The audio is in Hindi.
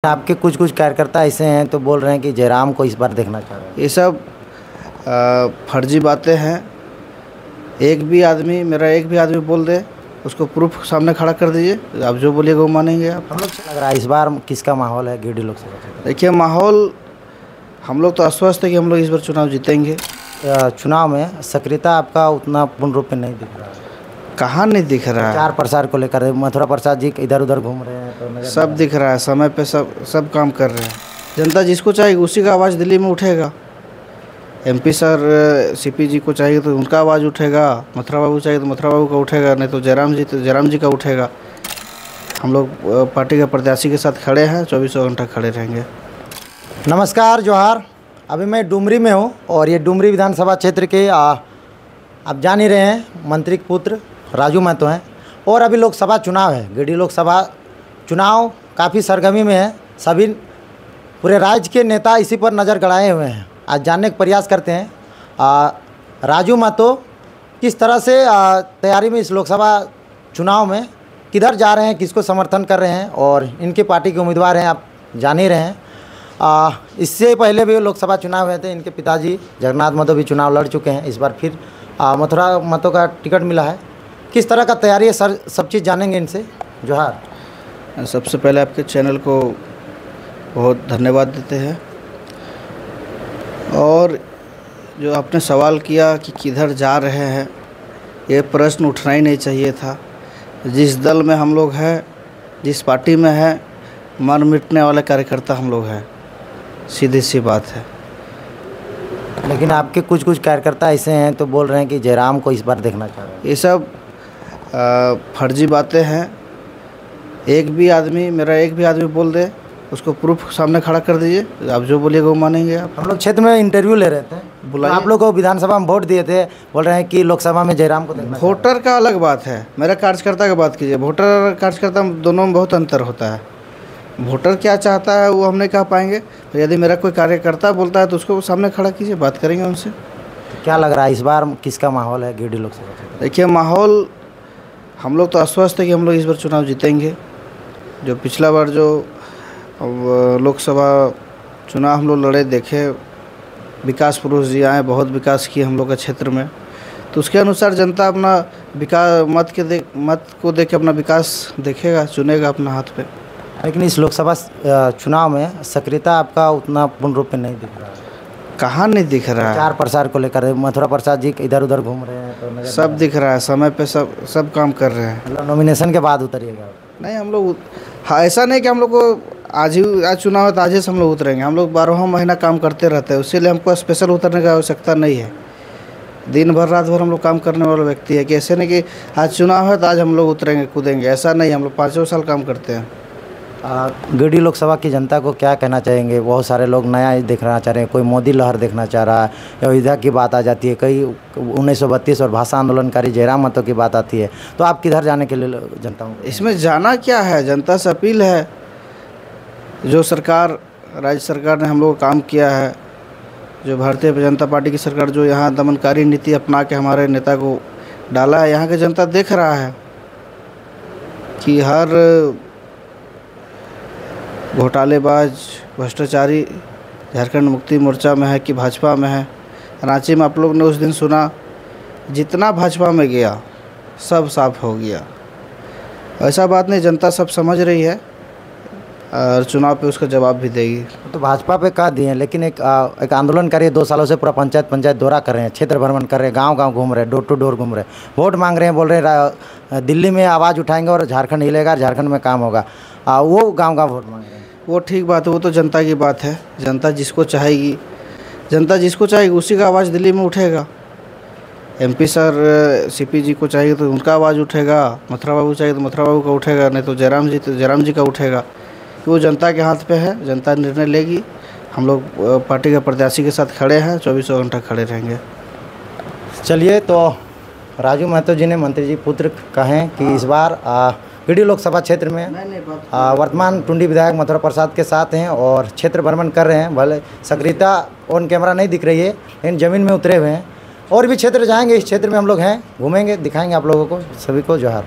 आपके कुछ कुछ कार्यकर्ता ऐसे हैं तो बोल रहे हैं कि जयराम को इस बार देखना चाह रहे हैं। ये सब फर्जी बातें हैं। एक भी आदमी बोल दे, उसको प्रूफ सामने खड़ा कर दीजिए, आप जो बोलिएगा वो मानेंगे आप। हम लोग लग रहा है इस बार किसका माहौल है गिरिडीह लोकसभा क्षेत्र? देखिए, माहौल हम लोग तो आश्वस्त है कि हम लोग इस बार चुनाव जीतेंगे। चुनाव में सक्रियता आपका उतना पूर्ण रूप में नहीं दिख रहा है। कहाँ नहीं दिख रहा है? प्रचार प्रसार को लेकर मथुरा प्रसाद जी इधर उधर घूम रहे हैं तो सब दिख रहा है, समय पे सब काम कर रहे हैं। जनता जिसको चाहेगी उसी का आवाज़ दिल्ली में उठेगा। एमपी सर सीपी जी को चाहिए तो उनका आवाज़ उठेगा, मथुरा बाबू चाहिए तो मथुरा बाबू का उठेगा, नहीं तो जयराम जी का उठेगा। हम लोग पार्टी के प्रत्याशी के साथ खड़े हैं, 24 घंटा खड़े रहेंगे। नमस्कार, जोहार। अभी मैं डुमरी में हूँ और ये डुमरी विधानसभा क्षेत्र के आप जान ही रहे हैं मंत्री के पुत्र राजू महतो हैं और अभी लोकसभा चुनाव है। गिरिडीह लोकसभा चुनाव काफ़ी सरगर्मी में है। सभी पूरे राज्य के नेता इसी पर नज़र गड़ाए हुए हैं। आज जानने का प्रयास करते हैं राजू महतो किस तरह से तैयारी में इस लोकसभा चुनाव में किधर जा रहे हैं, किसको समर्थन कर रहे हैं और इनके पार्टी के उम्मीदवार हैं, आप जान ही रहे हैं। इससे पहले भी लोकसभा चुनाव हुए थे। इनके पिताजी जगन्नाथ महतो भी चुनाव लड़ चुके हैं। इस बार फिर मथुरा महतो का टिकट मिला है। किस तरह का तैयारी है सर, सब चीज़ जानेंगे इनसे। जोहार। सबसे पहले आपके चैनल को बहुत धन्यवाद देते हैं और जो आपने सवाल किया कि किधर जा रहे हैं, ये प्रश्न उठना ही नहीं चाहिए था। जिस दल में हम लोग हैं, जिस पार्टी में हैं, मर मिटने वाले कार्यकर्ता हम लोग हैं, सीधी सी बात है। लेकिन आपके कुछ कुछ कार्यकर्ता ऐसे हैं तो बोल रहे हैं कि जयराम को इस बार देखना चाह रहे हैं। ये सब फर्जी बातें हैं। एक भी आदमी बोल दे, उसको प्रूफ सामने खड़ा कर दीजिए, आप जो बोलिएगा वो मानेंगे आप। हम लोग क्षेत्र में इंटरव्यू ले रहे थे, बुलाइए। आप लोग को विधानसभा में वोट दिए थे, बोल रहे हैं कि लोकसभा में जयराम को देखना। वोटर का अलग बात है, मेरा कार्यकर्ता का बात कीजिए। वोटर और कार्यकर्ता दोनों में बहुत अंतर होता है। वोटर क्या चाहता है वो हम नहीं कह पाएंगे। यदि मेरा कोई कार्यकर्ता बोलता है तो उसको सामने खड़ा कीजिए, बात करेंगे उनसे। क्या लग रहा है इस बार किसका माहौल है गिरिडीह लोकसभा क्षेत्र? देखिए, माहौल हम लोग तो आश्वस्त है कि हम लोग इस बार चुनाव जीतेंगे। जो पिछला बार जो लोकसभा चुनाव हम लोग लड़े देखे, विकास पुरुष जी आए, बहुत विकास किए हम लोग के क्षेत्र में, तो उसके अनुसार जनता अपना विकास मत को देख के अपना विकास देखेगा, चुनेगा अपना हाथ पे। लेकिन इस लोकसभा चुनाव में सक्रियता आपका उतना पूर्ण रूप में नहीं दिख रहा है। कहाँ नहीं दिख रहा है? प्रचार प्रसार को लेकर मथुरा प्रसाद जी इधर उधर घूम रहे हैं तो सब दिख रहा है, समय पे सब काम कर रहे हैं। मतलब नॉमिनेशन के बाद उतरिएगा? नहीं, हम लोग ऐसा नहीं कि हम लोग को आज चुनाव है तो आज से हम लोग उतरेंगे। हम लोग 12 महीना काम करते रहते हैं, इसीलिए हमको स्पेशल उतरने की आवश्यकता नहीं है। दिन भर रात भर हम लोग काम करने वाला व्यक्ति है कि ऐसे नहीं कि आज चुनाव है तो आज हम लोग उतरेंगे कूदेंगे, ऐसा नहीं। हम लोग 5 साल काम करते हैं। गिरिडीह लोकसभा की जनता को क्या कहना चाहेंगे? बहुत सारे लोग नया देखना चाह रहे हैं, कोई मोदी लहर देखना चाह रहा है, अयोध्या की बात आ जाती है, कई 1932 और भाषा आंदोलनकारी जयराम महतो की बात आती है। तो आप किधर जाने के लिए जनता को? इसमें जाना क्या है, जनता से अपील है। जो सरकार, राज्य सरकार ने हम लोग काम किया है, जो भारतीय जनता पार्टी की सरकार जो यहाँ दमनकारी नीति अपना के हमारे नेता को डाला है, यहाँ की जनता देख रहा है कि हर घोटालेबाज भ्रष्टाचारी झारखंड मुक्ति मोर्चा में है कि भाजपा में है। रांची में आप लोग ने उस दिन सुना, जितना भाजपा में गया सब साफ हो गया। ऐसा बात नहीं, जनता सब समझ रही है और चुनाव पे उसका जवाब भी देगी। तो भाजपा पे कह दिए, लेकिन एक आंदोलनकारी 2 सालों से पूरा पंचायत दौरा कर रहे हैं, क्षेत्र भ्रमण कर रहे हैं, गांव घूम रहे हैं, डोर टू डोर घूम रहे हैं, वोट मांग रहे हैं, बोल रहे हैं दिल्ली में आवाज़ उठाएंगे और झारखंड हिलेगा, झारखंड में काम होगा। वो गांव वोट मांग रहे हैं। वो ठीक बात है, वो तो जनता की बात है। जनता जिसको चाहेगी उसी का आवाज़ दिल्ली में उठेगा। एमपी सर सीपी जी को चाहिए तो उनका आवाज़ उठेगा, मथुरा बाबू चाहिए तो मथुरा बाबू का उठेगा, नहीं तो जयराम जी का उठेगा। वो जनता के हाथ पे है, जनता निर्णय लेगी। हम लोग पार्टी के प्रत्याशी के साथ खड़े हैं, 24 घंटा खड़े रहेंगे। चलिए, तो राजू महतो जी ने मंत्री जी पुत्र कहें कि इस बार गिरिडीह लोकसभा क्षेत्र में वर्तमान टुंडी विधायक मथुरा प्रसाद के साथ हैं और क्षेत्र भ्रमण कर रहे हैं। भले सक्रियता ऑन कैमरा नहीं दिख रही है, लेकिन ज़मीन में उतरे हुए हैं। और भी क्षेत्र जाएंगे, इस क्षेत्र में हम लोग हैं, घूमेंगे, दिखाएंगे आप लोगों को, सभी को जोहार।